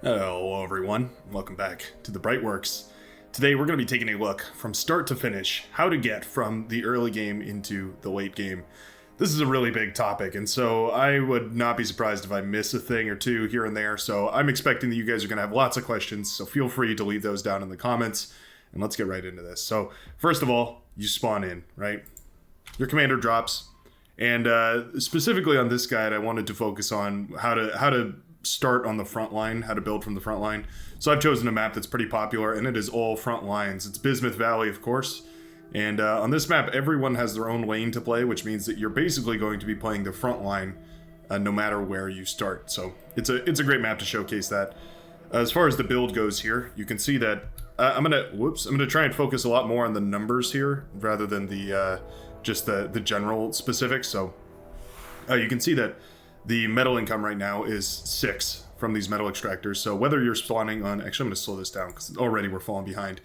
Hello everyone, welcome back to the Brightworks. Today we're going to be taking a look from start to finish, how to get from the early game into the late game. This is a really big topic, and so I would not be surprised if I miss a thing or two here and there, so I'm expecting that you guys are going to have lots of questions, so feel free to leave those down in the comments, and let's get right into this. So, first of all, you spawn in, right? Your commander drops, and specifically on this guide, I wanted to focus on how to start on the front line, how to build from the front line. So I've chosen a map that's pretty popular, and it is all front lines. It's Bismuth Valley, of course. And on this map, everyone has their own lane to play, which means that you're basically going to be playing the front line no matter where you start. So it's a great map to showcase that. As far as the build goes here, you can see that I'm gonna try and focus a lot more on the numbers here rather than the just the general specifics. So you can see that the metal income right now is 6 from these metal extractors. So whether you're spawning on... Actually, I'm going to slow this down because already we're falling behind.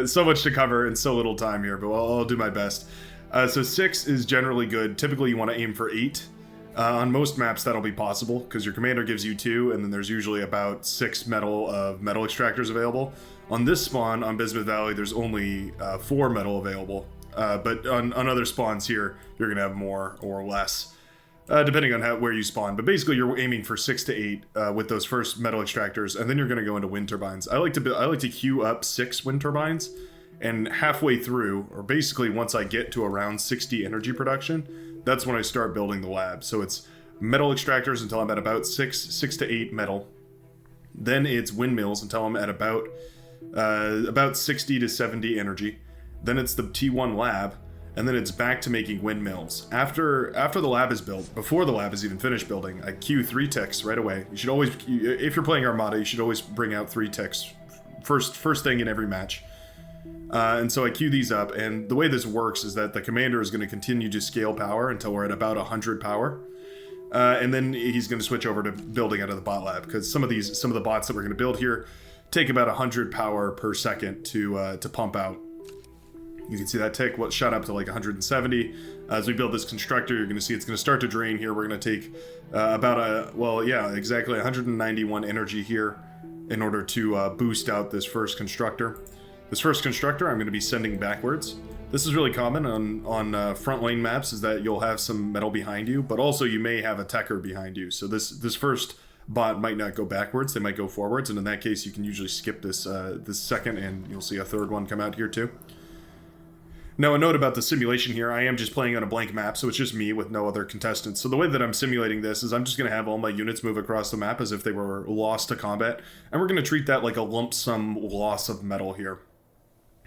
So much to cover in so little time here, but I'll do my best. So 6 is generally good. Typically, you want to aim for 8. On most maps, that'll be possible because your commander gives you 2, and then there's usually about 6 metal extractors available. On this spawn, on Bismuth Valley, there's only 4 metal available. But on other spawns here, you're going to have more or less. Depending on where you spawn, but basically you're aiming for 6 to 8 with those first metal extractors, and then you're going to go into wind turbines. I like to queue up 6 wind turbines, and halfway through, or basically once I get to around 60 energy production, that's when I start building the lab. So it's metal extractors until I'm at about 6 to 8 metal. Then it's windmills until I'm at about 60 to 70 energy. Then it's the T1 lab. And then it's back to making windmills. After the lab is built, before the lab is even finished building, I queue 3 ticks right away. You should always, if you're playing Armada, you should always bring out 3 ticks first thing in every match. And so I queue these up, and the way this works is that the commander is going to continue to scale power until we're at about 100 power. And then he's going to switch over to building out of the bot lab, because some of the bots that we're going to build here take about 100 power per second to pump out. You can see that tick shot up to like 170. As we build this constructor, you're going to see it's going to start to drain here. We're going to take exactly 191 energy here in order to boost out this first constructor. This first constructor I'm going to be sending backwards. This is really common on front lane maps, is that you'll have some metal behind you, but also you may have a techer behind you. So this first bot might not go backwards, they might go forwards, and in that case you can usually skip this second, and you'll see a third one come out here too. Now, a note about the simulation here, I am just playing on a blank map, so it's just me with no other contestants. So the way that I'm simulating this is I'm just going to have all my units move across the map as if they were lost to combat, and we're going to treat that like a lump sum loss of metal here.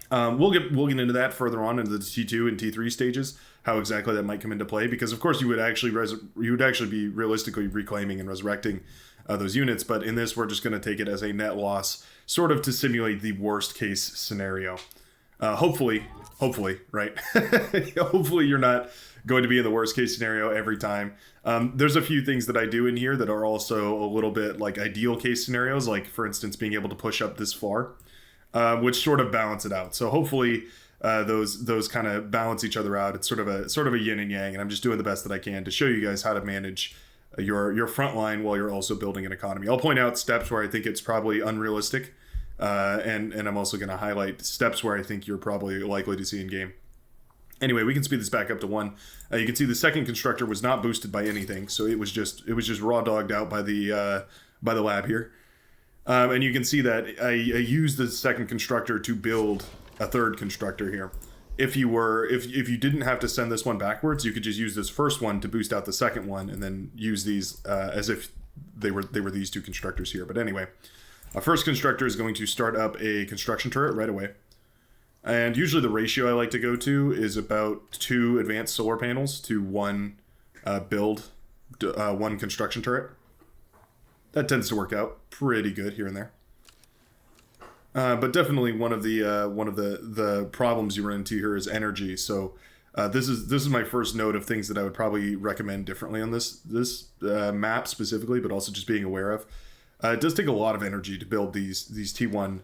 We'll get into that further on into the T2 and T3 stages, how exactly that might come into play, because of course you would actually be realistically reclaiming and resurrecting those units, but in this we're just going to take it as a net loss, sort of to simulate the worst case scenario. Hopefully, right? Hopefully you're not going to be in the worst case scenario every time. There's a few things that I do in here that are also a little bit like ideal case scenarios, like for instance, being able to push up this far, which sort of balance it out. So hopefully those kind of balance each other out. It's sort of a yin and yang, and I'm just doing the best that I can to show you guys how to manage your front line while you're also building an economy. I'll point out steps where I think it's probably unrealistic. And I'm also going to highlight steps where I think you're probably likely to see in game. Anyway, we can speed this back up to 1. You can see the second constructor was not boosted by anything, so it was just raw dogged out by the lab here. And you can see that I used the second constructor to build a third constructor here. If you didn't have to send this one backwards, you could just use this first one to boost out the second one, and then use these as if they were these 2 constructors here. But anyway. Our first constructor is going to start up a construction turret right away. And usually the ratio I like to go to is about 2 advanced solar panels to 1 one construction turret. That tends to work out pretty good here and there. But definitely one of the problems you run into here is energy. So this is my first note of things that I would probably recommend differently on this map specifically, but also just being aware of. It does take a lot of energy to build these T1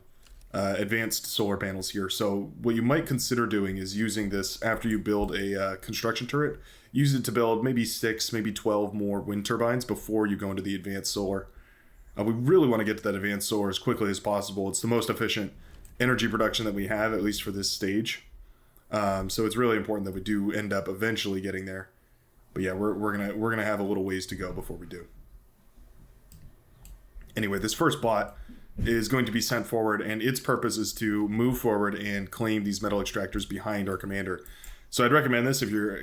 advanced solar panels here. So what you might consider doing is using this after you build a construction turret. Use it to build maybe 6, maybe 12 more wind turbines before you go into the advanced solar. We really want to get to that advanced solar as quickly as possible. It's the most efficient energy production that we have, at least for this stage. So it's really important that we do end up eventually getting there. But yeah, we're gonna have a little ways to go before we do. Anyway, this first bot is going to be sent forward, and its purpose is to move forward and claim these metal extractors behind our commander. So I'd recommend this if you're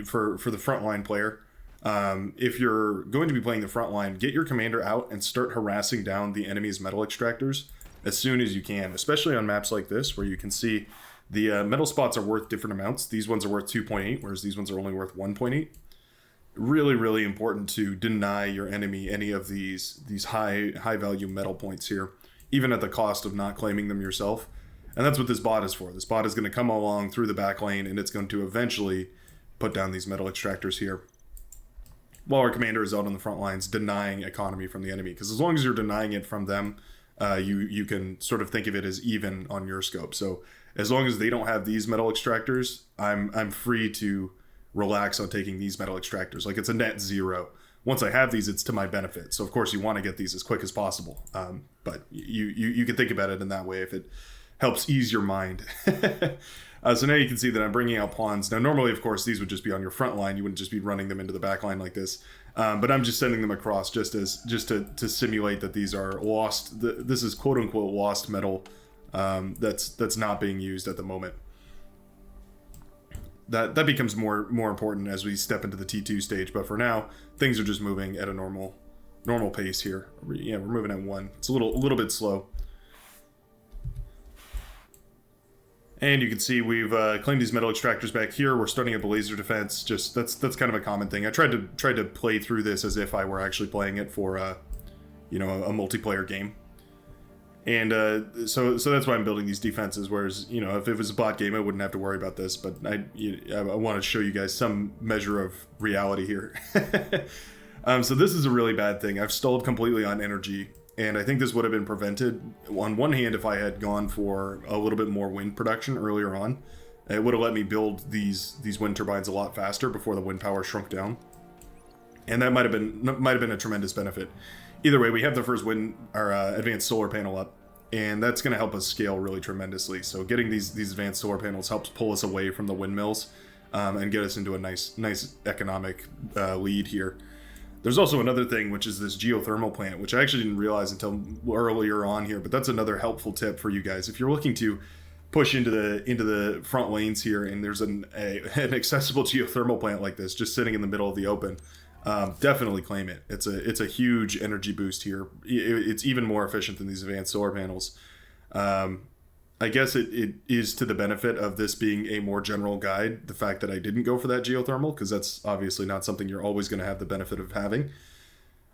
for the frontline player. If you're going to be playing the frontline, get your commander out and start harassing down the enemy's metal extractors as soon as you can, especially on maps like this where you can see the metal spots are worth different amounts. These ones are worth 2.8, whereas these ones are only worth 1.8. Really, really important to deny your enemy any of these high value metal points here, even at the cost of not claiming them yourself. And that's what this bot is for. This bot is going to come along through the back lane, and it's going to eventually put down these metal extractors here, while our commander is out on the front lines denying economy from the enemy. Because as long as you're denying it from them, you can sort of think of it as even on your scope. So as long as they don't have these metal extractors, I'm free to relax on taking these metal extractors. Like, it's a net zero. Once I have these, it's to my benefit. So of course you want to get these as quick as possible. But you can think about it in that way if it helps ease your mind. So now you can see that I'm bringing out pawns. Now normally, of course, these would just be on your front line. You wouldn't just be running them into the back line like this. But I'm just sending them across just to simulate that these are lost. This is quote unquote lost metal that's not being used at the moment. That becomes more important as we step into the T2 stage. But for now, things are just moving at a normal pace here. Yeah, we're moving at 1. It's a little bit slow. And you can see we've claimed these metal extractors back here. We're starting up a laser defense. Just that's kind of a common thing. I tried to play through this as if I were actually playing it for a multiplayer game. And so that's why I'm building these defenses. Whereas, if it was a bot game, I wouldn't have to worry about this. But I want to show you guys some measure of reality here. So this is a really bad thing. I've stalled completely on energy. And I think this would have been prevented, on one hand, if I had gone for a little bit more wind production earlier on. It would have let me build these wind turbines a lot faster before the wind power shrunk down. And that might have been a tremendous benefit. Either way, we have the first advanced solar panel up, and that's going to help us scale really tremendously. So getting these advanced solar panels helps pull us away from the windmills and get us into a nice economic lead here. There's also another thing, which is this geothermal plant, which I actually didn't realize until earlier on here, but that's another helpful tip for you guys. If you're looking to push into the front lanes here, and there's an accessible geothermal plant like this just sitting in the middle of the open, definitely claim it. It's a huge energy boost here. It's even more efficient than these advanced solar panels. I guess it is to the benefit of this being a more general guide, the fact that I didn't go for that geothermal, because that's obviously not something you're always going to have the benefit of having.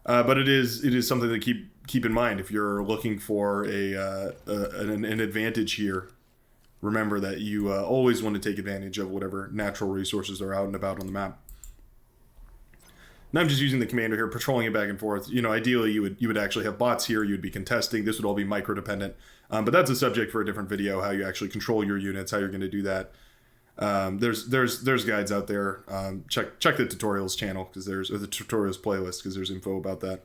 But it is something to keep in mind if you're looking for an advantage here. Remember that you always want to take advantage of whatever natural resources are out and about on the map. Now I'm just using the commander here, patrolling it back and forth. Ideally you would actually have bots here. You'd be contesting. This would all be micro dependent. But that's a subject for a different video, how you actually control your units, how you're going to do that. There's guides out there. Check the tutorials channel or the tutorials playlist, because there's info about that.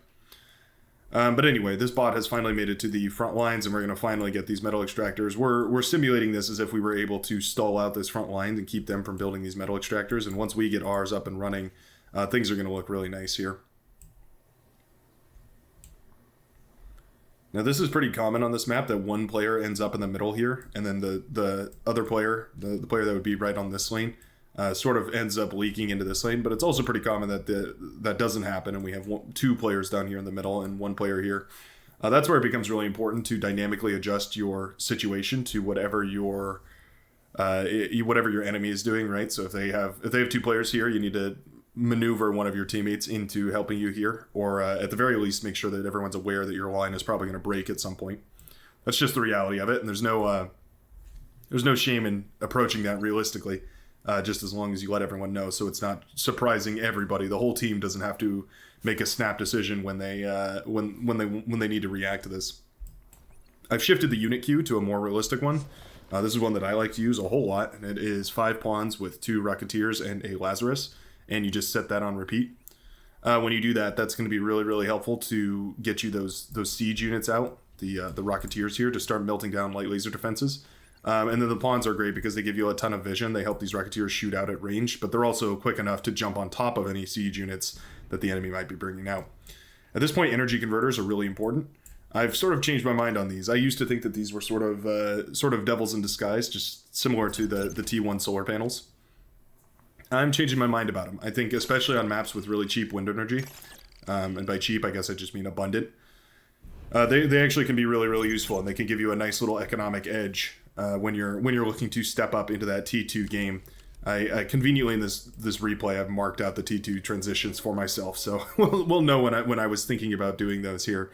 But anyway, this bot has finally made it to the front lines, and we're going to finally get these metal extractors. We're simulating this as if we were able to stall out this front line and keep them from building these metal extractors. And once we get ours up and running, things are going to look really nice here. Now this is pretty common on this map, that one player ends up in the middle here, and then the other player, the player that would be right on this lane, sort of ends up leaking into this lane. But it's also pretty common that that doesn't happen, and we have two players down here in the middle and one player here. That's where it becomes really important to dynamically adjust your situation to whatever your enemy is doing, right? So if they have two players here, you need to maneuver one of your teammates into helping you here, or at the very least make sure that everyone's aware that your line is probably going to break at some point. That's just the reality of it, and there's no shame in approaching that realistically, just as long as you let everyone know, so it's not surprising everybody. The whole team doesn't have to make a snap decision when they need to react to this. I've shifted the unit queue to a more realistic one. This is one that I like to use a whole lot, and it is 5 pawns with 2 Rocketeers and a Lazarus. And you just set that on repeat. When you do that, that's going to be really, really helpful to get you those siege units out, the Rocketeers here, to start melting down light laser defenses. And then the pawns are great because they give you a ton of vision. They help these Rocketeers shoot out at range, but they're also quick enough to jump on top of any siege units that the enemy might be bringing out. At this point, energy converters are really important. I've sort of changed my mind on these. I used to think that these were sort of devils in disguise, just similar to the T1 solar panels. I'm changing my mind about them. I think especially on maps with really cheap wind energy, and by cheap I guess I just mean abundant, they actually can be really, really useful, and they can give you a nice little economic edge when you're looking to step up into that T2 game. I conveniently in this replay I've marked out the T2 transitions for myself, so we'll know when I was thinking about doing those here,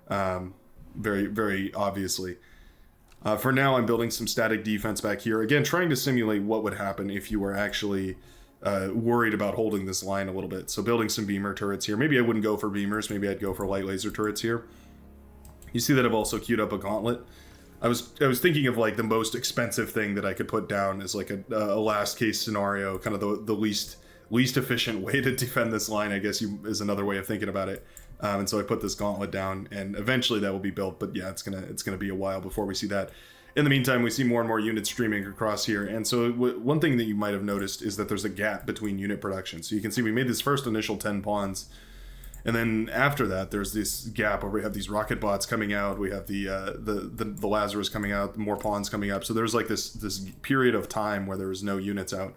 very, very obviously. For now, I'm building some static defense back here, again trying to simulate what would happen if you were actually worried about holding this line a little bit. So building some beamer turrets here. Maybe I wouldn't go for beamers, maybe I'd go for light laser turrets here. You see that I've also queued up a gauntlet. I was thinking of like the most expensive thing that I could put down as like a last case scenario, kind of the least efficient way to defend this line, I guess is another way of thinking about it. And so I put this gauntlet down, and eventually that will be built. But yeah, it's gonna be a while before we see that. In the meantime, we see more and more units streaming across here. And so one thing that you might have noticed is that there's a gap between unit production. So you can see we made this first initial 10 pawns. And then after that, there's this gap where we have these rocket bots coming out. We have the Lazarus coming out, more pawns coming up. So there's like this period of time where there was no units out.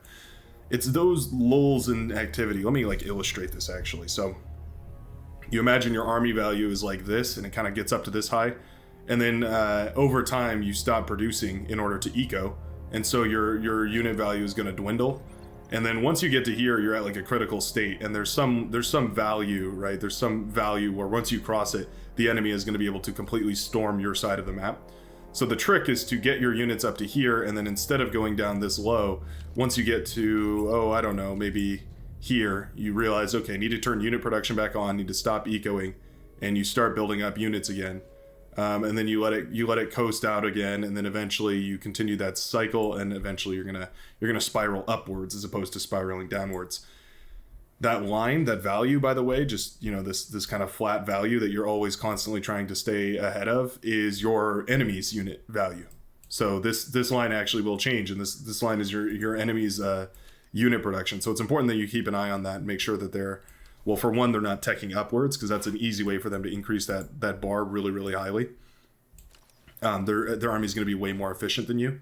It's those lulls in activity. Let me like illustrate this actually. So you imagine your army value is like this, and it kind of gets up to this high. And then over time, you stop producing in order to eco. And so your unit value is going to dwindle. And then once you get to here, you're at like a critical state, and there's some value, right? There's some value where once you cross it, the enemy is going to be able to completely storm your side of the map. So the trick is to get your units up to here, and then instead of going down this low, once you get to, oh, I don't know, maybe here, you realize, okay, I need to turn unit production back on, need to stop ecoing, and you start building up units again. And then you let it coast out again, and then eventually you continue that cycle, and eventually you're gonna spiral upwards as opposed to spiraling downwards. That line, that value, by the way, just this kind of flat value that you're always constantly trying to stay ahead of, is your enemy's unit value. So this line actually will change, and this line is your enemy's unit production. So it's important that you keep an eye on that and make sure that they're, well, for one, they're not teching upwards, because that's an easy way for them to increase that bar really, really highly. Their army is going to be way more efficient than you.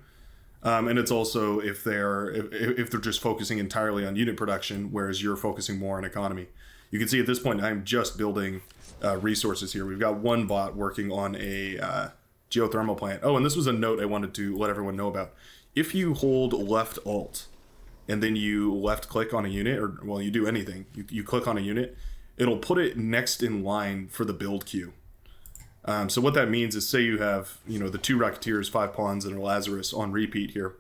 And it's also if they're just focusing entirely on unit production, whereas you're focusing more on economy. You can see at this point I'm just building resources here. We've got one bot working on a geothermal plant. Oh, and this was a note I wanted to let everyone know about. If you hold left alt and then you left click on a unit, or well, you do anything, you click on a unit, it'll put it next in line for the build queue. So what that means is, say you have, the 2 Rocketeers, 5 Pawns, and a Lazarus on repeat here.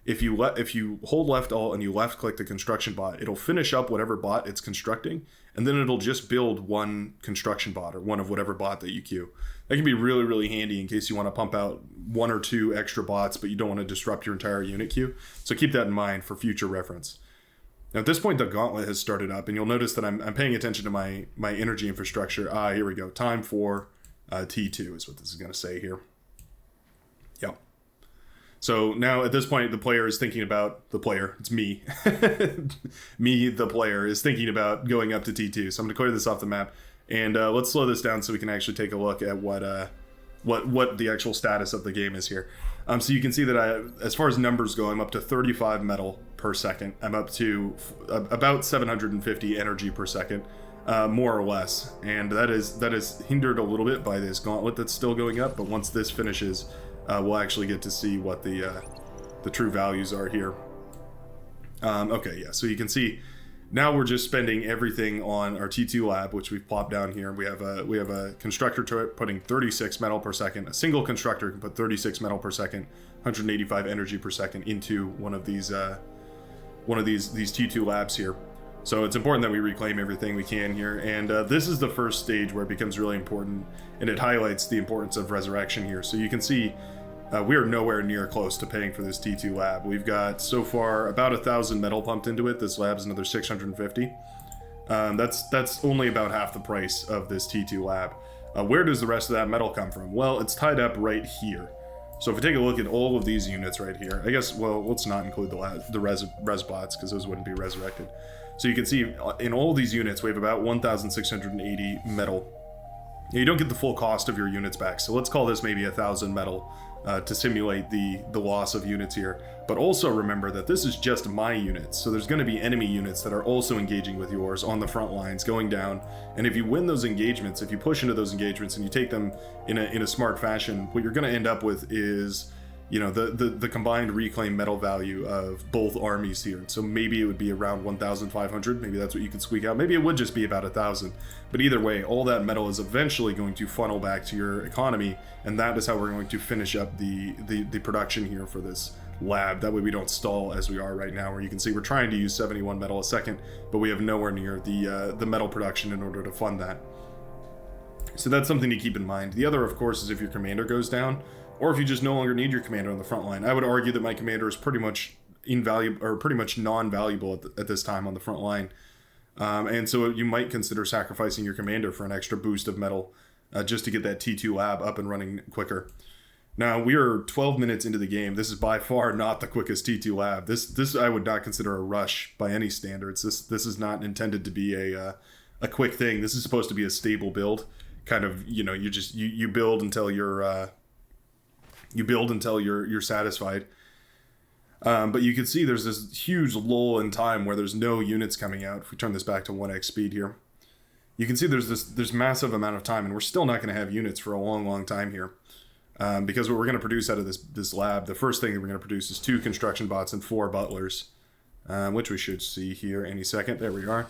If you hold left alt and you left click the construction bot, it'll finish up whatever bot it's constructing, and then it'll just build one construction bot, or one of whatever bot that you queue. That can be really, really handy in case you want to pump out 1 or 2 extra bots, but you don't want to disrupt your entire unit queue. So keep that in mind for future reference. Now at this point, the gauntlet has started up, and you'll notice that I'm paying attention to my energy infrastructure. Here we go. Time for T2 is what this is going to say here. Yep. So now at this point, the player is thinking about the player. It's me. Me, the player, is thinking about going up to T2. So I'm going to clear this off the map, and let's slow this down so we can actually take a look at what the actual status of the game is here. So you can see that as far as numbers go, I'm up to 35 metal per second. I'm up to about 750 energy per second. More or less, and that is hindered a little bit by this gauntlet that's still going up, but once this finishes, we'll actually get to see what the true values are here. Okay, yeah, so you can see now we're just spending everything on our T2 lab, which we've plopped down here. We have a constructor turret putting 36 metal per second. A single constructor can put 36 metal per second, 185 energy per second into one of these T2 labs here. So it's important that we reclaim everything we can here, and this is the first stage where it becomes really important, and it highlights the importance of resurrection here. So you can see we are nowhere near close to paying for this T2 lab. We've got so far about 1,000 metal pumped into it. This lab's another 650. That's only about half the price of this T2 lab. Where does the rest of that metal come from? Well, it's tied up right here. So if we take a look at all of these units right here, I guess, well, let's not include the res bots, because those wouldn't be resurrected. So you can see in all these units, we have about 1,680 metal. Now, you don't get the full cost of your units back, so let's call this maybe 1,000 metal to simulate the loss of units here. But also remember that this is just my units, so there's going to be enemy units that are also engaging with yours on the front lines, going down. And if you win those engagements, if you push into those engagements and you take them in a smart fashion, what you're going to end up with is, you know, the combined reclaim metal value of both armies here. So maybe it would be around 1,500. Maybe that's what you could squeak out. Maybe it would just be about 1,000. But either way, all that metal is eventually going to funnel back to your economy, and that is how we're going to finish up the production here for this lab. That way we don't stall as we are right now, where you can see we're trying to use 71 metal a second, but we have nowhere near the metal production in order to fund that. So that's something to keep in mind. The other, of course, is if your commander goes down, or if you just no longer need your commander on the front line. I would argue that my commander is pretty much invaluable, or pretty much non-valuable at this time on the front line. And so you might consider sacrificing your commander for an extra boost of metal, just to get that T2 lab up and running quicker. Now, we are 12 minutes into the game. This is by far not the quickest T2 lab. This I would not consider a rush by any standards. This is not intended to be a quick thing. This is supposed to be a stable build. Kind of, you know, you build until you're satisfied. But you can see there's this huge lull in time where there's no units coming out. If we turn this back to 1x speed here, you can see there's massive amount of time, and we're still not going to have units for a long time here. Because what we're going to produce out of this lab, the first thing that we're going to produce is 2 construction bots and 4 butlers, which we should see here any second. There we are.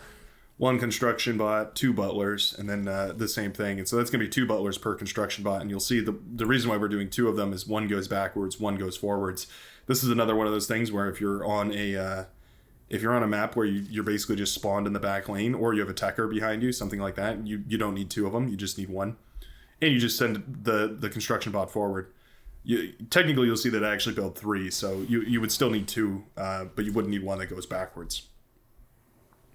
1 construction bot, 2 butlers, and then the same thing. And so that's going to be 2 butlers per construction bot. And you'll see the reason why we're doing 2 of them is 1 goes backwards, 1 goes forwards. This is another one of those things where if you're on a map where you're basically just spawned in the back lane, or you have a techer behind you, something like that, you don't need 2 of them. You just need 1. And you just send the construction bot forward. Technically, you'll see that I actually build 3, so you would still need 2, but you wouldn't need 1 that goes backwards.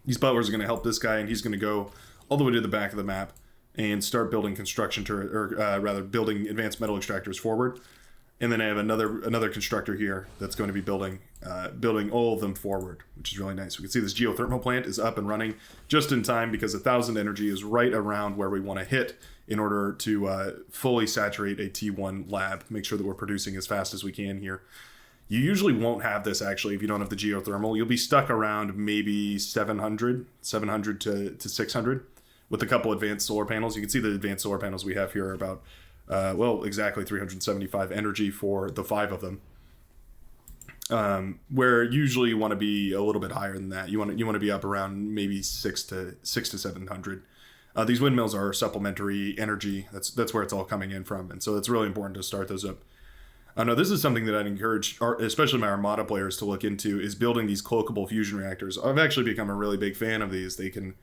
These butlers are going to help this guy, and he's going to go all the way to the back of the map and start building construction turret, or rather building advanced metal extractors forward. And then I have another constructor here that's going to be building all of them forward, which is really nice. We can see this geothermal plant is up and running just in time, because 1,000 energy is right around where we want to hit in order to fully saturate a T1 lab, make sure that we're producing as fast as we can here. You usually won't have this, actually, if you don't have the geothermal. You'll be stuck around maybe 700 to 600 with a couple advanced solar panels. You can see the advanced solar panels we have here are about, exactly 375 energy for the 5 of them. Where usually you want to be a little bit higher than that. You want to be up around maybe 600 to 700. These windmills are supplementary energy. That's where it's all coming in from, and so it's really important to start those up. Now, this is something that I'd encourage, especially my Armada players, to look into, is building these cloakable fusion reactors. I've actually become a really big fan of these. They can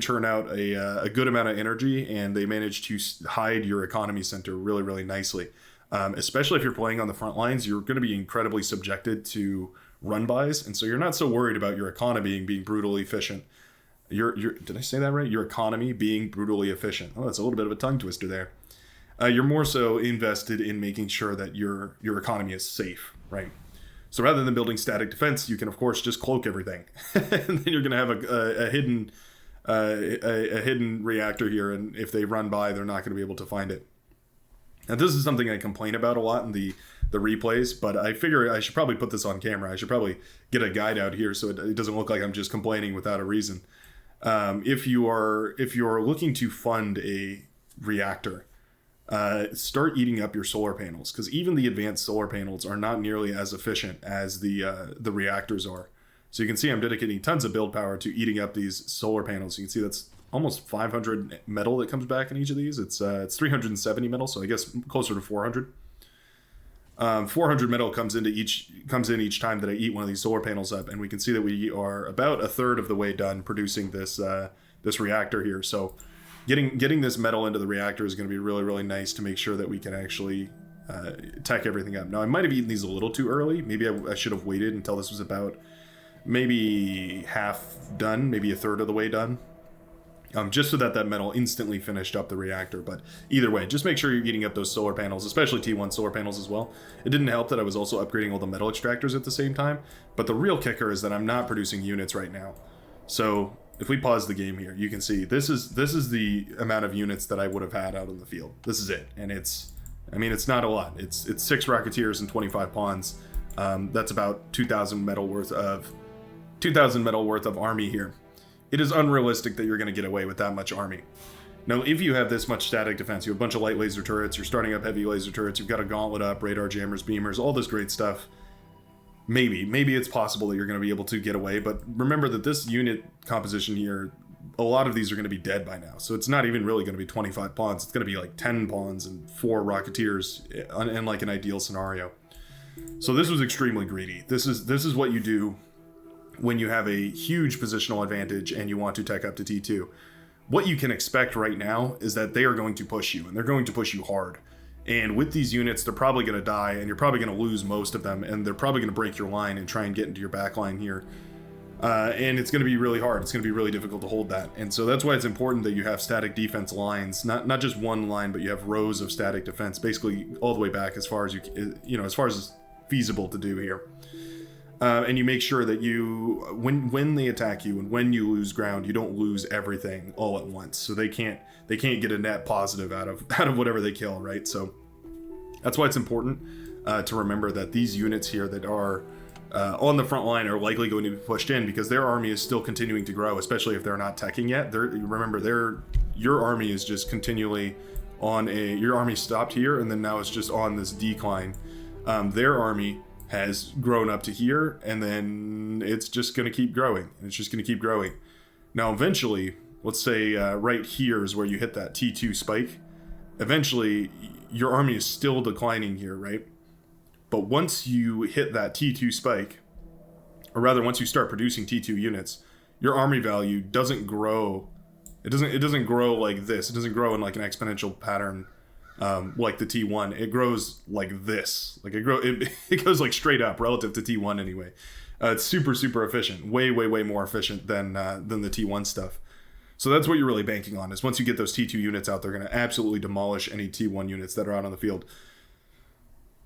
churn out a good amount of energy, and they manage to hide your economy center really nicely. Especially if you're playing on the front lines, you're going to be incredibly subjected to run-bys, and so you're not so worried about your economy being brutally efficient. Did I say that right? Your economy being brutally efficient. Oh, that's a little bit of a tongue twister there. You're more so invested in making sure that your economy is safe, right? So rather than building static defense, you can of course just cloak everything, and then you're going to have a hidden reactor here, and if they run by, they're not going to be able to find it. Now, this is something I complain about a lot in the replays, but I figure I should probably put this on camera. I should probably get a guide out here so it doesn't look like I'm just complaining without a reason. If you are looking to fund a reactor, start eating up your solar panels, because even the advanced solar panels are not nearly as efficient as the reactors are. So you can see I'm dedicating tons of build power to eating up these solar panels. You can see that's almost 500 metal that comes back in each of these. It's 370 metal, so I guess closer to 400. 400 metal comes in each time that I eat one of these solar panels up, and we can see that we are about a third of the way done producing this reactor here. So getting this metal into the reactor is going to be really nice to make sure that we can actually tech everything up. Now, I might have eaten these a little too early. Maybe I should have waited until this was about maybe half done, maybe a third of the way done. just so that that metal instantly finished up the reactor. But either way, just make sure you're eating up those solar panels, especially T1 solar panels as well. It didn't help that I was also upgrading all the metal extractors at the same time, but the real kicker is that I'm not producing units right now. So if we pause the game here, you can see this is the amount of units that I would have had out in the field. This is it, and it's not a lot. It's 6 Rocketeers and 25 Pawns. That's about 2,000 metal worth of army here. It is unrealistic that you're going to get away with that much army. Now, if you have this much static defense, you have a bunch of light laser turrets, you're starting up heavy laser turrets, you've got a gauntlet up, radar jammers, beamers, all this great stuff. Maybe it's possible that you're going to be able to get away, but remember that this unit composition here, a lot of these are going to be dead by now. So it's not even really going to be 25 pawns. It's going to be like 10 pawns and 4 Rocketeers in like an ideal scenario. So this was extremely greedy. This is what you do when you have a huge positional advantage and you want to tech up to T2. What you can expect right now is that they are going to push you, and they're going to push you hard. And with these units, they're probably going to die, and you're probably going to lose most of them, and they're probably going to break your line and try and get into your back line here. And it's going to be really hard. It's going to be really difficult to hold that. And so that's why it's important that you have static defense lines, not just one line, but you have rows of static defense, basically all the way back as far as as far as it's feasible to do here. And you make sure that you, when they attack you and when you lose ground, you don't lose everything all at once. So they can't get a net positive out of whatever they kill, right? So that's why it's important to remember that these units here that are on the front line are likely going to be pushed in because their army is still continuing to grow, especially if they're not teching yet. Your army is just continually on your army stopped here and then now it's just on this decline. Their army has grown up to here, and then it's just going to keep growing. Now, eventually, let's say right here is where you hit that T2 spike. Eventually, your army is still declining here, right? But once you hit that T2 spike, or rather, once you start producing T2 units, your army value doesn't grow. It doesn't grow like this. It doesn't grow in like an exponential pattern. Like the T1, it grows like this. Like it goes like straight up relative to T1 anyway. It's super efficient, way more efficient than the T1 stuff. So that's what you're really banking on. Is once you get those T2 units out, they're going to absolutely demolish any T1 units that are out on the field.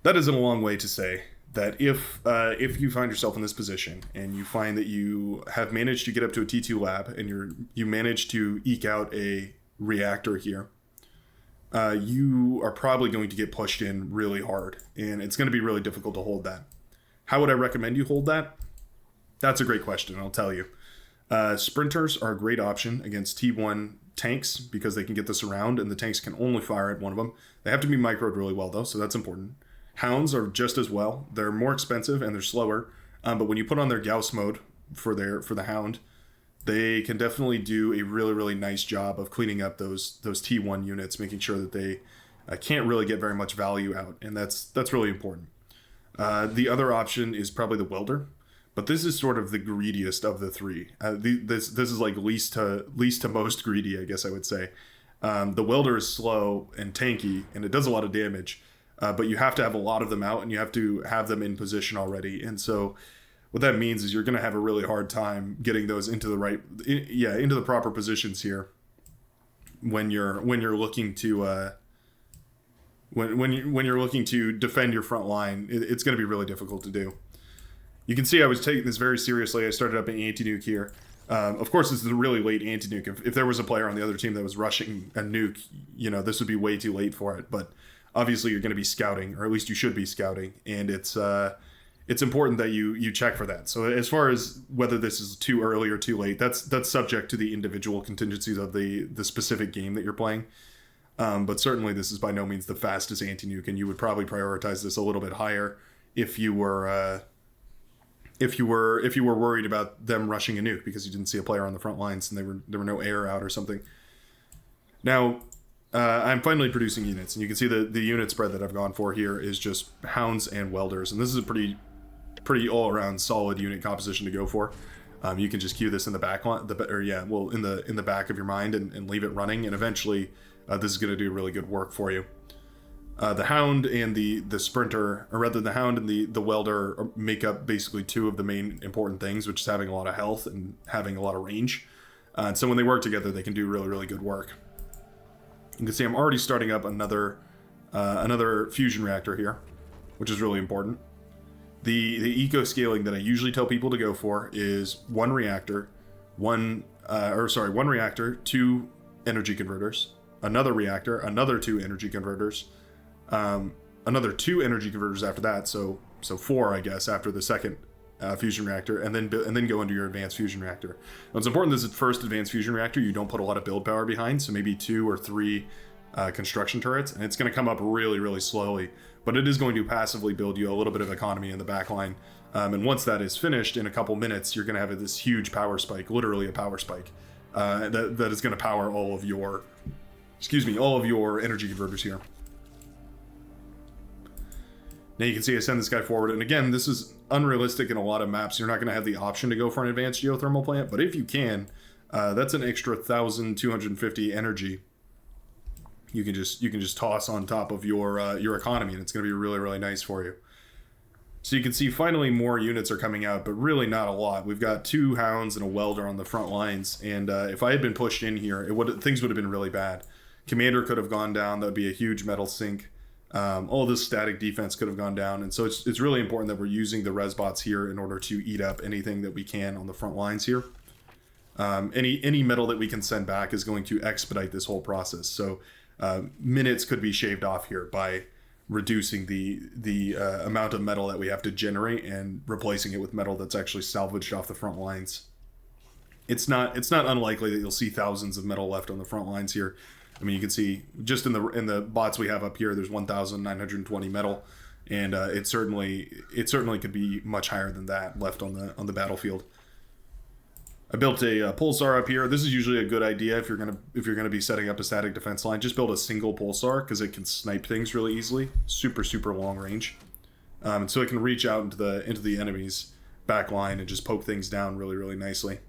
That is a long way to say that if you find yourself in this position and you find that you have managed to get up to a T2 lab and you manage to eke out a reactor here. You are probably going to get pushed in really hard, and it's going to be really difficult to hold that. How would I recommend you hold that? That's a great question, I'll tell you. Sprinters are a great option against T1 tanks because they can get this around, and the tanks can only fire at one of them. They have to be microed really well, though, so that's important. Hounds are just as well. They're more expensive, and they're slower, but when you put on their Gauss mode for the Hound, they can definitely do a really nice job of cleaning up those T1 units, making sure that they can't really get very much value out, and that's really important. The other option is probably the welder, but this is sort of the greediest of the three. This is like least to most greedy, I guess I would say. The welder is slow and tanky, and it does a lot of damage, but you have to have a lot of them out, and you have to have them in position already, and so what that means is you're going to have a really hard time getting those into the proper positions here when you're looking to when you're looking to defend your front line. It's going to be really difficult to do. You can see I was taking this very seriously. I started up an anti-nuke here. Of course, this is a really late anti-nuke. If there was a player on the other team that was rushing a nuke, this would be way too late for it. But obviously, you're going to be scouting, or at least you should be scouting, and it's important that you check for that. So as far as whether this is too early or too late, that's subject to the individual contingencies of the specific game that you're playing. But certainly this is by no means the fastest anti-nuke, and you would probably prioritize this a little bit higher if you were worried about them rushing a nuke because you didn't see a player on the front lines and there were no air out or something. Now, I'm finally producing units, and you can see the unit spread that I've gone for here is just Hounds and Welders, and this is a pretty all-around solid unit composition to go for. You can just queue this in the back line, in the back of your mind and leave it running, and eventually this is going to do really good work for you. The Hound and the Sprinter, or rather the Hound and the Welder, make up basically two of the main important things, which is having a lot of health and having a lot of range. And so when they work together, they can do really, really good work. You can see I'm already starting up another fusion reactor here, which is really important. The eco scaling that I usually tell people to go for is one reactor, one reactor, 2 energy converters, another reactor, another 2 energy converters, another 2 energy converters after that. So 4, I guess, after the second fusion reactor, and then go into your advanced fusion reactor. Now, it's important this first advanced fusion reactor you don't put a lot of build power behind, so maybe 2 or 3 construction turrets, and it's going to come up really, really slowly, but it is going to passively build you a little bit of economy in the back line. And once that is finished, in a couple minutes, you're going to have this huge power spike, literally a power spike, that is going to power all of your energy converters here. Now you can see I send this guy forward, and again, this is unrealistic in a lot of maps. You're not going to have the option to go for an advanced geothermal plant, but if you can, that's an extra 1,250 energy you can just toss on top of your economy, and it's going to be really, really nice for you. So you can see finally more units are coming out, but really not a lot. We've got 2 hounds and a welder on the front lines, and if I had been pushed in here, things would have been really bad. Commander could have gone down. That would be a huge metal sink. All this static defense could have gone down, and so it's really important that we're using the res bots here in order to eat up anything that we can on the front lines here. Any metal that we can send back is going to expedite this whole process. So minutes could be shaved off here by reducing the amount of metal that we have to generate and replacing it with metal that's actually salvaged off the front lines. It's not unlikely that you'll see thousands of metal left on the front lines here. I mean, you can see just in the bots we have up here, there's 1,920 metal, and it certainly could be much higher than that left on the battlefield. I built a pulsar up here. This is usually a good idea if you're gonna be setting up a static defense line. Just build a single pulsar because it can snipe things really easily, super long range, and so it can reach out into the enemy's back line and just poke things down really nicely.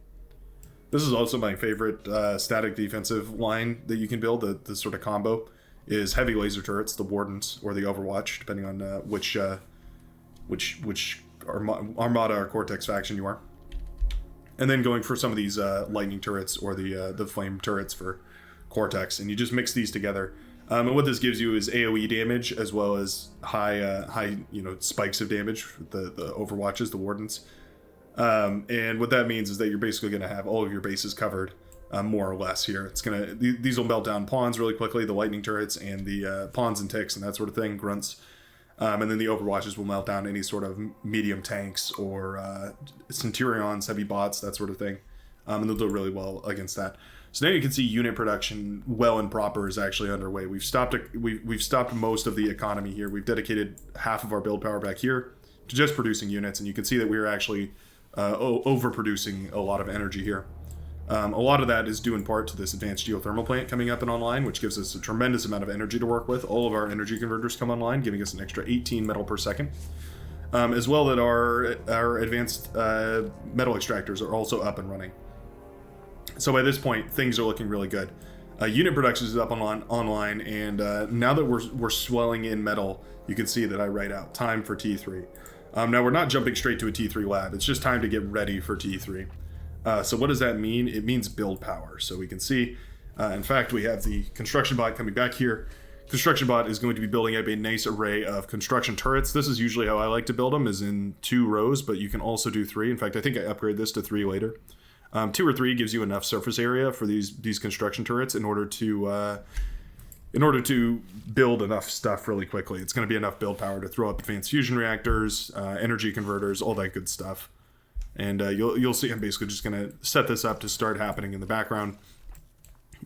This is also my favorite static defensive line that you can build. The sort of combo is heavy laser turrets, the Wardens or the Overwatch, depending on which Armada or Cortex faction you are. And then going for some of these lightning turrets or the flame turrets for Cortex, and you just mix these together. And what this gives you is AOE damage as well as high spikes of damage. The Overwatches, the Wardens. And what that means is that you're basically going to have all of your bases covered, more or less here. These will melt down pawns really quickly, the lightning turrets and the pawns and ticks and that sort of thing, grunts. And then the Overwatches will melt down any sort of medium tanks or Centurions, heavy bots, that sort of thing. And they'll do really well against that. So now you can see unit production well and proper is actually underway. We've stopped most of the economy here. We've dedicated half of our build power back here to just producing units, and you can see that we're actually overproducing a lot of energy here. A lot of that is due in part to this advanced geothermal plant coming up and online, which gives us a tremendous amount of energy to work with. All of our energy converters come online, giving us an extra 18 metal per second. As well that our advanced metal extractors are also up and running. So by this point, things are looking really good. Unit production is up online, and now that we're swelling in metal, you can see that I write out time for T3. Now we're not jumping straight to a T3 lab. It's just time to get ready for T3. So what does that mean? It means build power. So we can see, in fact, we have the construction bot coming back here. Construction bot is going to be building up a nice array of construction turrets. This is usually how I like to build them, is in 2 rows, but you can also do 3. In fact, I think I upgrade this to 3 later. 2 or 3 gives you enough surface area for these construction turrets in order to build enough stuff really quickly. It's going to be enough build power to throw up advanced fusion reactors, energy converters, all that good stuff. And you'll see I'm basically just going to set this up to start happening in the background.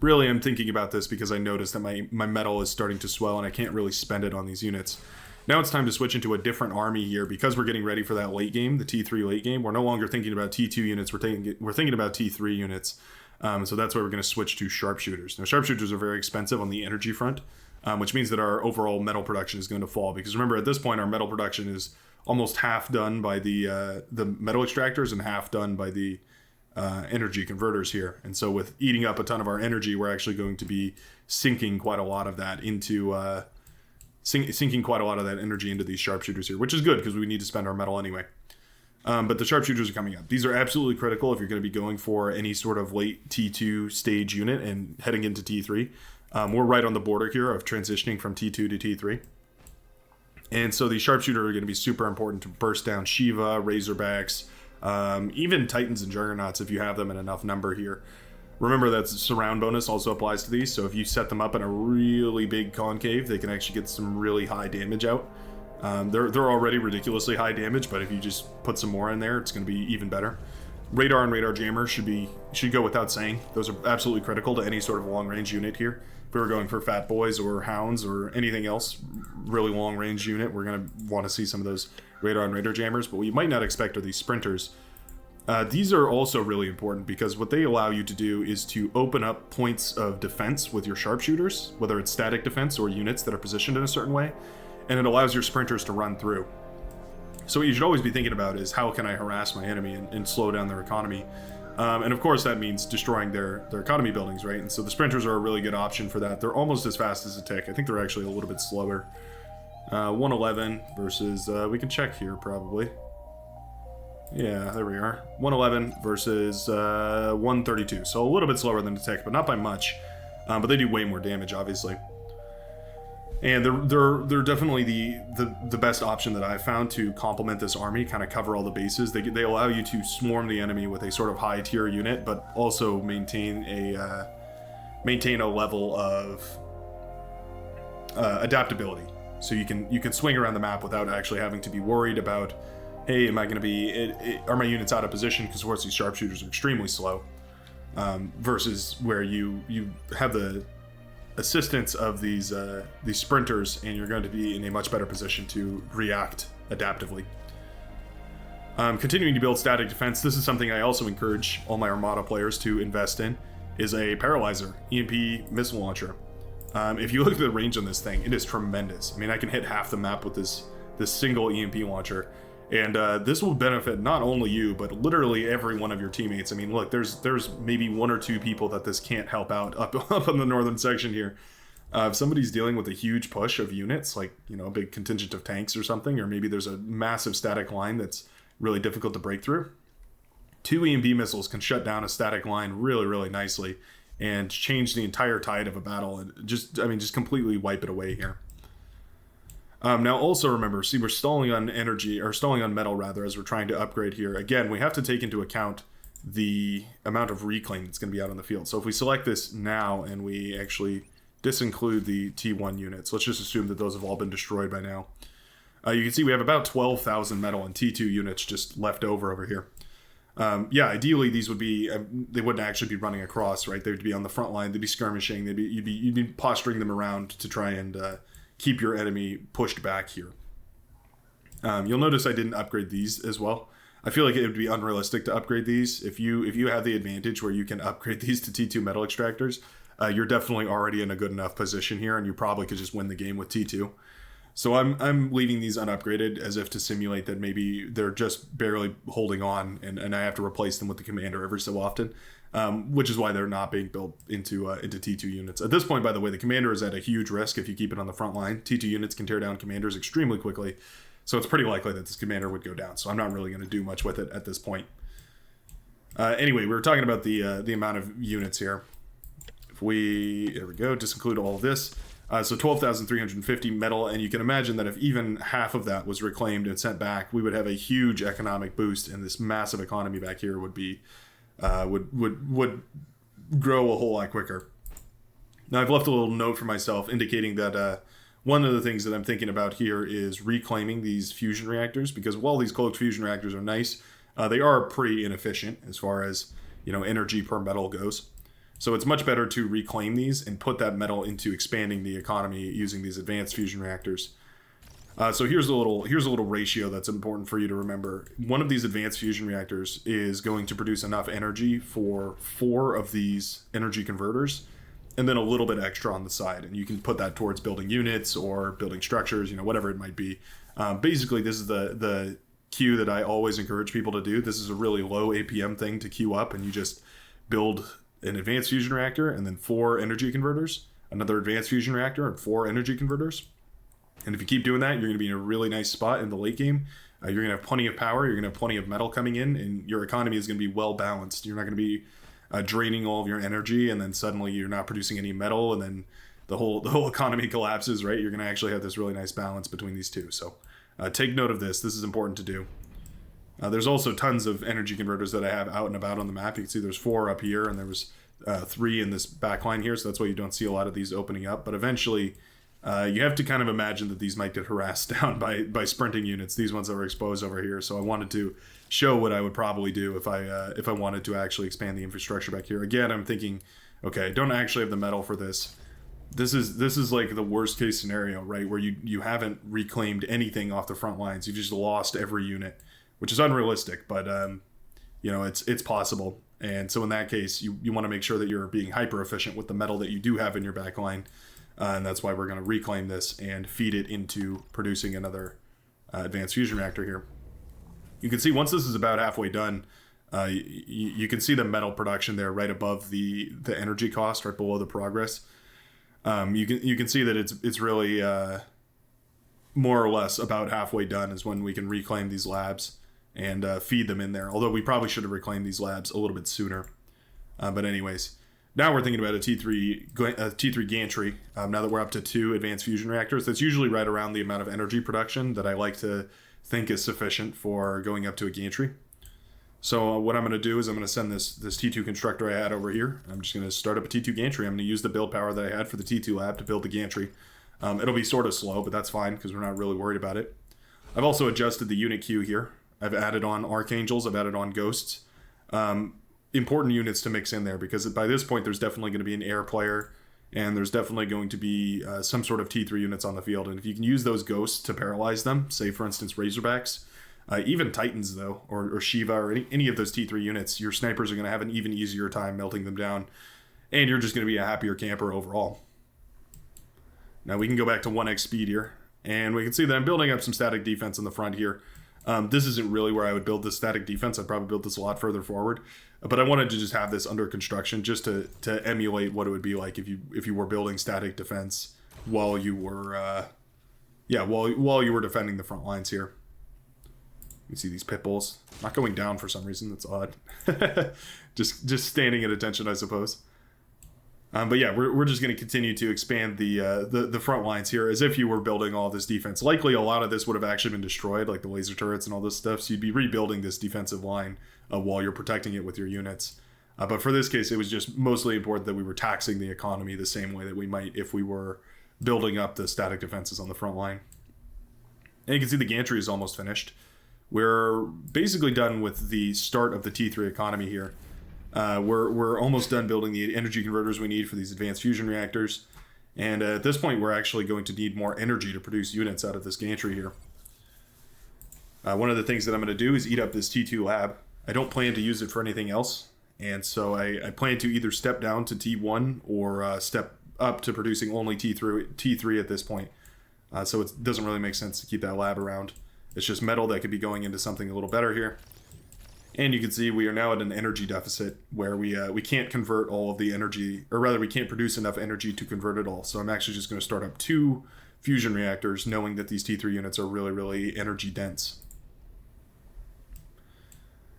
Really, I'm thinking about this because I noticed that my metal is starting to swell and I can't really spend it on these units. Now it's time to switch into a different army here because we're getting ready for that late game, the T3 late game. We're no longer thinking about T2 units, we're thinking about T3 units. So that's why we're going to switch to sharpshooters. Now sharpshooters are very expensive on the energy front, which means that our overall metal production is going to fall. Because remember, at this point, our metal production is almost half done by the metal extractors and half done by the energy converters here. And so with eating up a ton of our energy, we're actually going to be sinking quite a lot of that into sinking quite a lot of that energy into these sharpshooters here, which is good because we need to spend our metal anyway. But the sharpshooters are coming up. These are absolutely critical if you're going to be going for any sort of late T2 stage unit and heading into T3. We're right on the border here of transitioning from T2 to T3. And so these sharpshooters are going to be super important to burst down Shiva, Razorbacks, even Titans and Juggernauts if you have them in enough number here. Remember that surround bonus also applies to these, so if you set them up in a really big concave, they can actually get some really high damage out. They're already ridiculously high damage, but if you just put some more in there, it's going to be even better. Radar and radar jammer should go without saying. Those are absolutely critical to any sort of long range unit here. If we were going for fat boys or hounds or anything else, really long range unit, we're going to want to see some of those radar and radar jammers. But what you might not expect are these sprinters. These are also really important because what they allow you to do is to open up points of defense with your sharpshooters, whether it's static defense or units that are positioned in a certain way, and it allows your sprinters to run through. So what you should always be thinking about is how can I harass my enemy and slow down their economy. And of course that means destroying their economy buildings, right? And so the sprinters are a really good option for that. They're almost as fast as a tick. I think they're actually a little bit slower. 111 versus, we can check here probably. Yeah, there we are. 111 versus 132. So a little bit slower than the tick, but not by much. But they do way more damage, obviously. And they're definitely the best option that I've found to complement this army, kind of cover all the bases. They allow you to swarm the enemy with a sort of high tier unit, but also maintain a level of adaptability. So you can swing around the map without actually having to be worried about, hey, am I going to be are my units out of position? Because of course these sharpshooters are extremely slow, versus where you have the assistance of these sprinters, and you're going to be in a much better position to react adaptively. Continuing to build static defense, this is something I also encourage all my Armada players to invest in, is a Paralyzer, EMP missile launcher. If you look at the range on this thing, it is tremendous. I mean, I can hit half the map with this single EMP launcher, and this will benefit not only you, but literally every one of your teammates. I mean, look, there's maybe one or two people that this can't help out up in the northern section here. If somebody's dealing with a huge push of units, like, you know, a big contingent of tanks or something, or maybe there's a massive static line that's really difficult to break through, 2 EMP missiles can shut down a static line really, really nicely and change the entire tide of a battle and just completely wipe it away here. Now also remember, see, we're stalling on energy, or stalling on metal rather, as we're trying to upgrade here. Again, we have to take into account the amount of reclaim that's going to be out on the field. So if we select this now and we actually disinclude the T1 units, let's just assume that those have all been destroyed by now. You can see we have about 12,000 metal and T2 units just left over here. Yeah, ideally these would be, they wouldn't actually be running across, right? They would be on the front line, they'd be skirmishing, you'd be posturing them around to try and keep your enemy pushed back here. You'll notice I didn't upgrade these as well. I feel like it would be unrealistic to upgrade these. If you have the advantage where you can upgrade these to T2 metal extractors, you're definitely already in a good enough position here, and you probably could just win the game with T2. So I'm leaving these unupgraded as if to simulate that maybe they're just barely holding on, and I have to replace them with the commander every so often, which is why they're not being built into T2 units. At this point, by the way, the commander is at a huge risk if you keep it on the front line. T2 units can tear down commanders extremely quickly, so it's pretty likely that this commander would go down. So I'm not really going to do much with it at this point. Anyway, we were talking about the amount of units here. There we go, disinclude all of this. So 12,350 metal, and you can imagine that if even half of that was reclaimed and sent back, we would have a huge economic boost, and this massive economy back here would be would grow a whole lot quicker. Now I've left a little note for myself indicating that one of the things that I'm thinking about here is reclaiming these fusion reactors, because while these cloaked fusion reactors are nice, they are pretty inefficient as far as, you know, energy per metal goes. So it's much better to reclaim these and put that metal into expanding the economy using these advanced fusion reactors. So here's a little ratio that's important for you to remember. One of these advanced fusion reactors is going to produce enough energy for 4 of these energy converters, and then a little bit extra on the side. And you can put that towards building units or building structures, you know, whatever it might be. Basically, this is the queue that I always encourage people to do. This is a really low APM thing to queue up, and you just build an advanced fusion reactor and then 4 energy converters, another advanced fusion reactor and 4 energy converters. And if you keep doing that, you're going to be in a really nice spot in the late game You're going to have plenty of power, you're going to have plenty of metal coming in, and your economy is going to be well balanced. You're not going to be draining all of your energy, and then suddenly you're not producing any metal, and then the whole economy collapses, right? You're going to actually have this really nice balance between these two. So take note of this. This is important to do. There's also tons of energy converters that I have out and about on the map. You can see there's 4 up here, and there was 3 in this back line here, so that's why you don't see a lot of these opening up. But eventually, you have to kind of imagine that these might get harassed down by sprinting units, these ones that were exposed over here. So I wanted to show what I would probably do if I wanted to actually expand the infrastructure back here. Again, I'm thinking, okay, I don't actually have the metal for this. This is like the worst case scenario, right? Where you haven't reclaimed anything off the front lines. You just lost every unit, which is unrealistic, but you know, it's possible. And so in that case, you want to make sure that you're being hyper efficient with the metal that you do have in your back line. And that's why we're going to reclaim this and feed it into producing another advanced fusion reactor here. You can see once this is about halfway done, you can see the metal production there right above the energy cost, right below the progress. You can see that it's really more or less about halfway done is when we can reclaim these labs and feed them in there. Although we probably should have reclaimed these labs a little bit sooner. But anyways, now we're thinking about a T3 gantry. Now that we're up to 2 advanced fusion reactors, that's usually right around the amount of energy production that I like to think is sufficient for going up to a gantry. So what I'm going to do is I'm going to send this T2 constructor I had over here. I'm just going to start up a T2 gantry. I'm going to use the build power that I had for the T2 lab to build the gantry. It'll be sort of slow, but that's fine because we're not really worried about it. I've also adjusted the unit queue here. I've added on archangels. I've added on ghosts. Important units to mix in there because by this point there's definitely going to be an air player and there's definitely going to be some sort of T3 units on the field. And if you can use those ghosts to paralyze them, say for instance Razorbacks, even Titans though, or Shiva or any of those T3 units, your snipers are going to have an even easier time melting them down and you're just going to be a happier camper overall. Now we can go back to 1x speed here and we can see that I'm building up some static defense in the front here. This isn't really where I would build this static defense. I'd probably build this a lot further forward. But I wanted to just have this under construction just to emulate what it would be like if you were building static defense while you were while you were defending the front lines here. You can see these pit bulls not going down for some reason. That's odd. just standing at attention, I suppose. But yeah, we're just going to continue to expand the front lines here as if you were building all this defense. Likely a lot of this would have actually been destroyed, like the laser turrets and all this stuff. So you'd be rebuilding this defensive line while you're protecting it with your units. But for this case, it was just mostly important that we were taxing the economy the same way that we might if we were building up the static defenses on the front line. And you can see the gantry is almost finished. We're basically done with the start of the T3 economy here. We're almost done building the energy converters we need for these advanced fusion reactors. And at this point, we're actually going to need more energy to produce units out of this gantry here. One of the things that I'm going to do is eat up this T2 lab. I don't plan to use it for anything else. And so I plan to either step down to T1 or step up to producing only T3 at this point. So it doesn't really make sense to keep that lab around. It's just metal that could be going into something a little better here. And you can see we are now at an energy deficit where we can't convert all of the energy, or rather we can't produce enough energy to convert it all. So I'm actually just going to start up 2 fusion reactors knowing that these T3 units are really, really energy dense.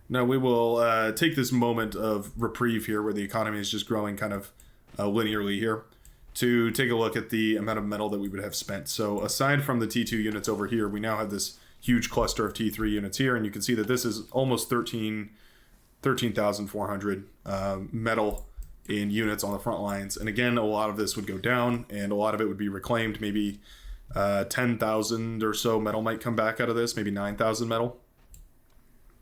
Now we will take this moment of reprieve here where the economy is just growing kind of linearly here to take a look at the amount of metal that we would have spent. So aside from the T2 units over here, we now have this huge cluster of T3 units here, and you can see that this is almost 13,400 metal in units on the front lines. And again, a lot of this would go down and a lot of it would be reclaimed. Maybe 10,000 or so metal might come back out of this, maybe 9,000 metal.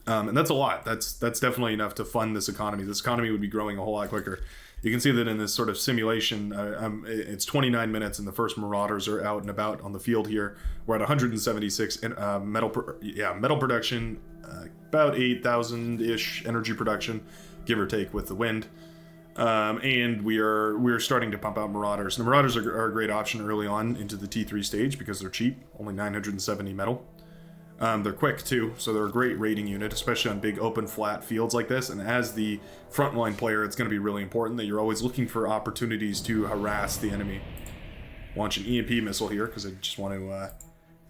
And that's a lot. That's definitely enough to fund this economy. This economy would be growing a whole lot quicker. You can see that in this sort of simulation, it's 29 minutes and the first Marauders are out and about on the field here. We're at 176 metal production, about 8,000-ish energy production, give or take with the wind. And we're starting to pump out Marauders. The Marauders are a great option early on into the T3 stage because they're cheap, only 970 metal. They're quick too, so they're a great raiding unit, especially on big open flat fields like this. And as the frontline player, it's going to be really important that you're always looking for opportunities to harass the enemy. Launch an EMP missile here because I just want to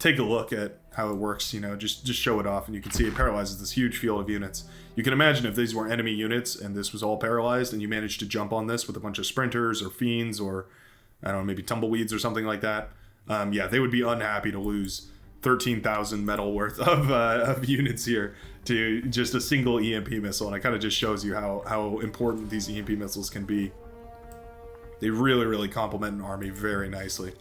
take a look at how it works, you know, just show it off, and you can see it paralyzes this huge field of units. You can imagine if these were enemy units and this was all paralyzed and you managed to jump on this with a bunch of sprinters or fiends or, I don't know, maybe tumbleweeds or something like that. Yeah, they would be unhappy to lose 13,000 metal worth of units here to just a single EMP missile. And it kind of just shows you how important these EMP missiles can be. They really, really complement an army very nicely.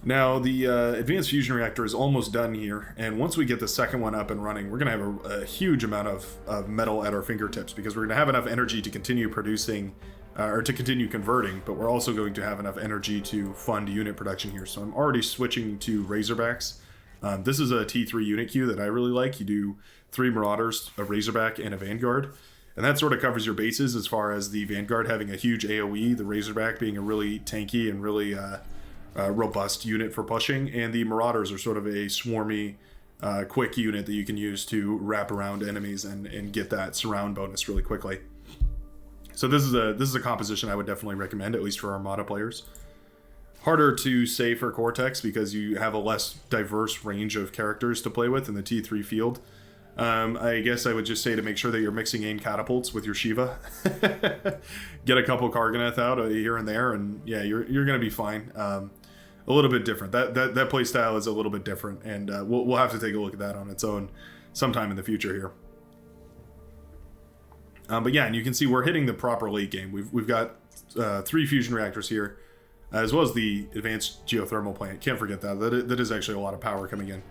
Now, the advanced fusion reactor is almost done here, and once we get the second one up and running, we're going to have a huge amount of metal at our fingertips, because we're going to have enough energy to continue producing, or to continue converting, but we're also going to have enough energy to fund unit production here. So I'm already switching to Razorbacks. This is a T3 unit queue that I really like. You do 3 Marauders, a Razorback, and a Vanguard. And that sort of covers your bases as far as the Vanguard having a huge AoE, the Razorback being a really tanky and really robust unit for pushing, and the Marauders are sort of a swarmy, quick unit that you can use to wrap around enemies and get that surround bonus really quickly. So this is a composition I would definitely recommend, at least for Armada players. Harder to say for Cortex because you have a less diverse range of characters to play with in the T3 field. I guess I would just say to make sure that you're mixing in catapults with your Shiva. Get a couple Karganeth out here and there, and yeah, you're going to be fine. A little bit different. That play style is a little bit different, and we'll have to take a look at that on its own sometime in the future here. But yeah, and you can see we're hitting the proper late game. We've got 3 fusion reactors here, as well as the advanced geothermal plant. Can't forget that is actually a lot of power coming in.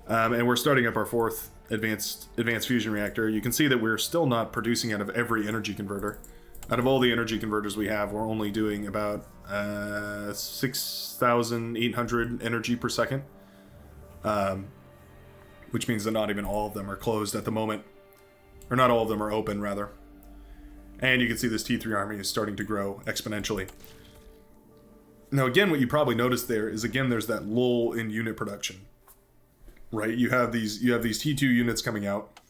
And we're starting up our 4th advanced fusion reactor. You can see that we're still not producing out of every energy converter. Out of all the energy converters we have, we're only doing about 6,800 energy per second, which means that not even all of them are closed at the moment, or not all of them are open, rather. And you can see this T3 army is starting to grow exponentially. Now again, what you probably noticed there is, again, there's that lull in unit production. Right, you have these T2 units coming out,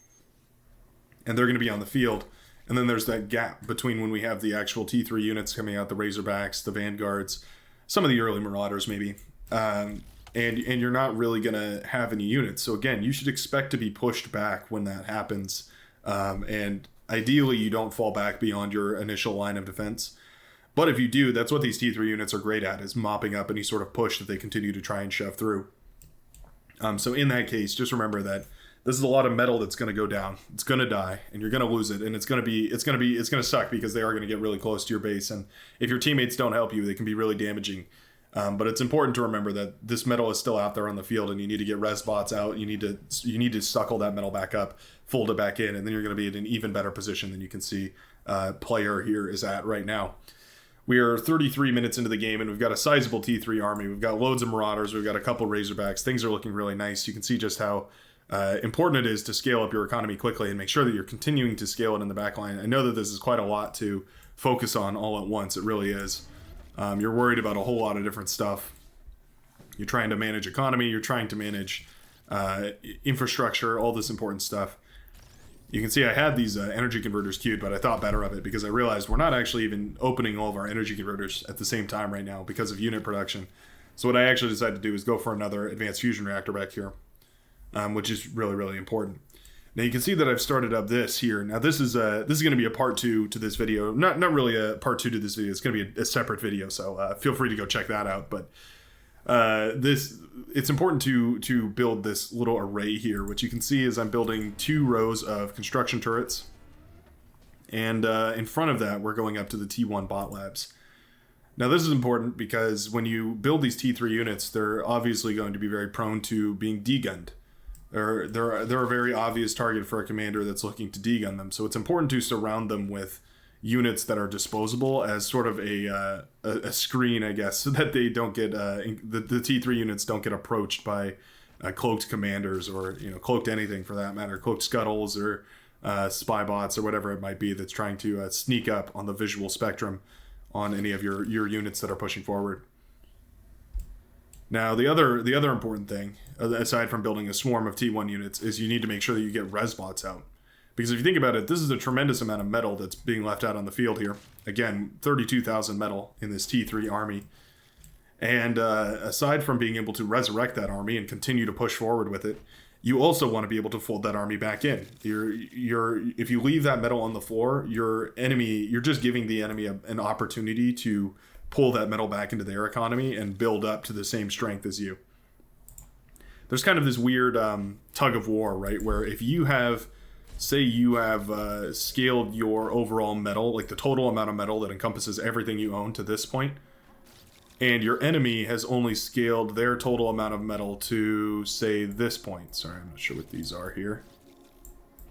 and they're going to be on the field, and then there's that gap between when we have the actual T3 units coming out, the Razorbacks, the Vanguards, some of the early Marauders maybe, and you're not really going to have any units. So again, you should expect to be pushed back when that happens, and ideally you don't fall back beyond your initial line of defense. But if you do, that's what these T3 units are great at, is mopping up any sort of push that they continue to try and shove through. So in that case, just remember that this is a lot of metal that's going to go down. It's going to die, and you're going to lose it, and it's going to suck because they are going to get really close to your base, and if your teammates don't help you, they can be really damaging. But it's important to remember that this metal is still out there on the field, and you need to get res bots out. You need to suckle that metal back up, fold it back in, and then you're going to be in an even better position than you can see player here is at right now. We are 33 minutes into the game, and we've got a sizable T3 army. We've got loads of Marauders. We've got a couple Razorbacks. Things are looking really nice. You can see just how important it is to scale up your economy quickly and make sure that you're continuing to scale it in the back line. I know that this is quite a lot to focus on all at once. It really is. You're worried about a whole lot of different stuff. You're trying to manage economy. You're trying to manage infrastructure, all this important stuff. You can see I had these energy converters queued, but I thought better of it because I realized we're not actually even opening all of our energy converters at the same time right now because of unit production. So what I actually decided to do is go for another advanced fusion reactor back here, which is really, really important. Now you can see that I've started up this here. Now this is going to be a part 2 to this video. Not really a part 2 to this video. It's going to be a separate video, so feel free to go check that out. But it's important to build this little array here. What you can see is I'm building 2 rows of construction turrets, and in front of that we're going up to the T1 bot labs. Now this is important because when you build these T3 units, they're obviously going to be very prone to being degunned. They're a very obvious target for a commander that's looking to degun them. So it's important to surround them with units that are disposable as sort of a screen, I guess, so that they don't get the T3 units don't get approached by cloaked commanders or cloaked anything for that matter, cloaked scuttles or spy bots or whatever it might be that's trying to sneak up on the visual spectrum on any of your units that are pushing forward. Now the other important thing, aside from building a swarm of T1 units, is you need to make sure that you get res bots out. Because if you think about it, this is a tremendous amount of metal that's being left out on the field here. Again, 32,000 metal in this T3 army. And aside from being able to resurrect that army and continue to push forward with it, you also want to be able to fold that army back in. If you leave that metal on the floor, you're just giving the enemy an opportunity to pull that metal back into their economy and build up to the same strength as you. There's kind of this weird tug of war, right? Where if you have, say you have scaled your overall metal, like the total amount of metal that encompasses everything you own to this point, and your enemy has only scaled their total amount of metal to, say, this point. Sorry, I'm not sure what these are here.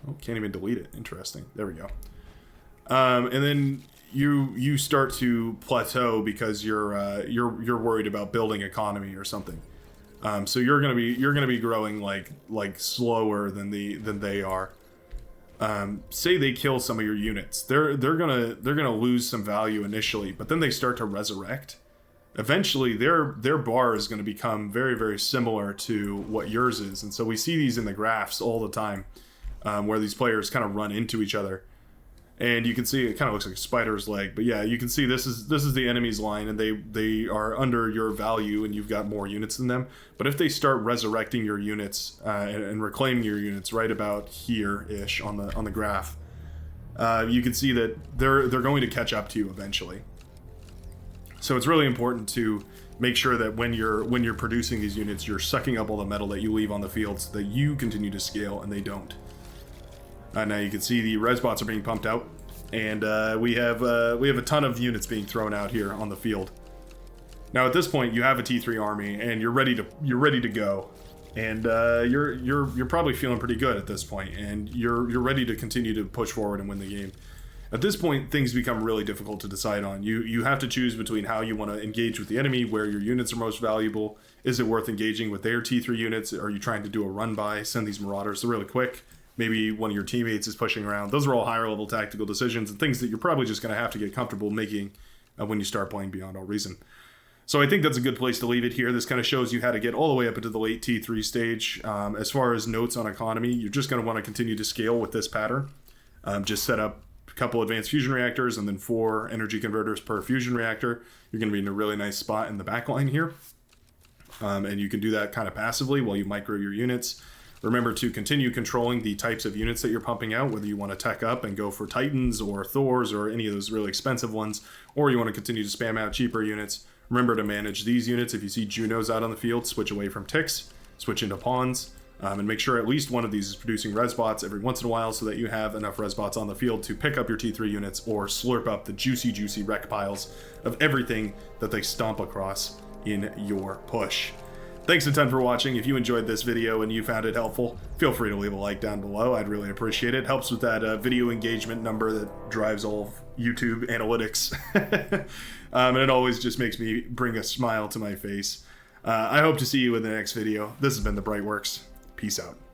Oh, can't even delete it. Interesting. There we go. And then you start to plateau because you're worried about building economy or something. So you're gonna be growing like slower than they are. Say they kill some of your units. They're gonna lose some value initially, but then they start to resurrect. Eventually their bar is going to become very, very similar to what yours is. And so we see these in the graphs all the time, where these players kind of run into each other. And you can see it kind of looks like a spider's leg, but yeah, you can see this is the enemy's line, and they are under your value and you've got more units than them. But if they start resurrecting your units and reclaiming your units right about here-ish on the graph, you can see that they're going to catch up to you eventually. So it's really important to make sure that when you're producing these units, you're sucking up all the metal that you leave on the field so that you continue to scale and they don't. Now you can see the res bots are being pumped out, and we have a ton of units being thrown out here on the field. Now at this point, you have a T3 army and you're ready to go, and you're probably feeling pretty good at this point, and you're ready to continue to push forward and win the game. At this point, things become really difficult to decide on. You have to choose between how you want to engage with the enemy, where your units are most valuable. Is it worth engaging with their T3 units? Are you trying to do a run by, send these marauders? They're really quick. Maybe one of your teammates is pushing around. Those are all higher level tactical decisions and things that you're probably just going to have to get comfortable making when you start playing Beyond All Reason. So I think that's a good place to leave it here. This kind of shows you how to get all the way up into the late T3 stage. As far as notes on economy, you're just going to want to continue to scale with this pattern. Just set up couple advanced fusion reactors and then 4 energy converters per fusion reactor. You're going to be in a really nice spot in the backline here. And you can do that kind of passively while you micro your units. Remember to continue controlling the types of units that you're pumping out, whether you want to tech up and go for Titans or Thors or any of those really expensive ones, or you want to continue to spam out cheaper units. Remember to manage these units. If you see Junos out on the field, switch away from ticks, switch into pawns. And make sure at least one of these is producing res bots every once in a while so that you have enough res bots on the field to pick up your T3 units or slurp up the juicy wreck piles of everything that they stomp across in your push. Thanks a ton for watching. If you enjoyed this video and you found it helpful, feel free to leave a like down below. I'd really appreciate it. Helps with that video engagement number that drives all of YouTube analytics. And it always just makes me bring a smile to my face. I hope to see you in the next video. This has been The Brightworks. Peace out.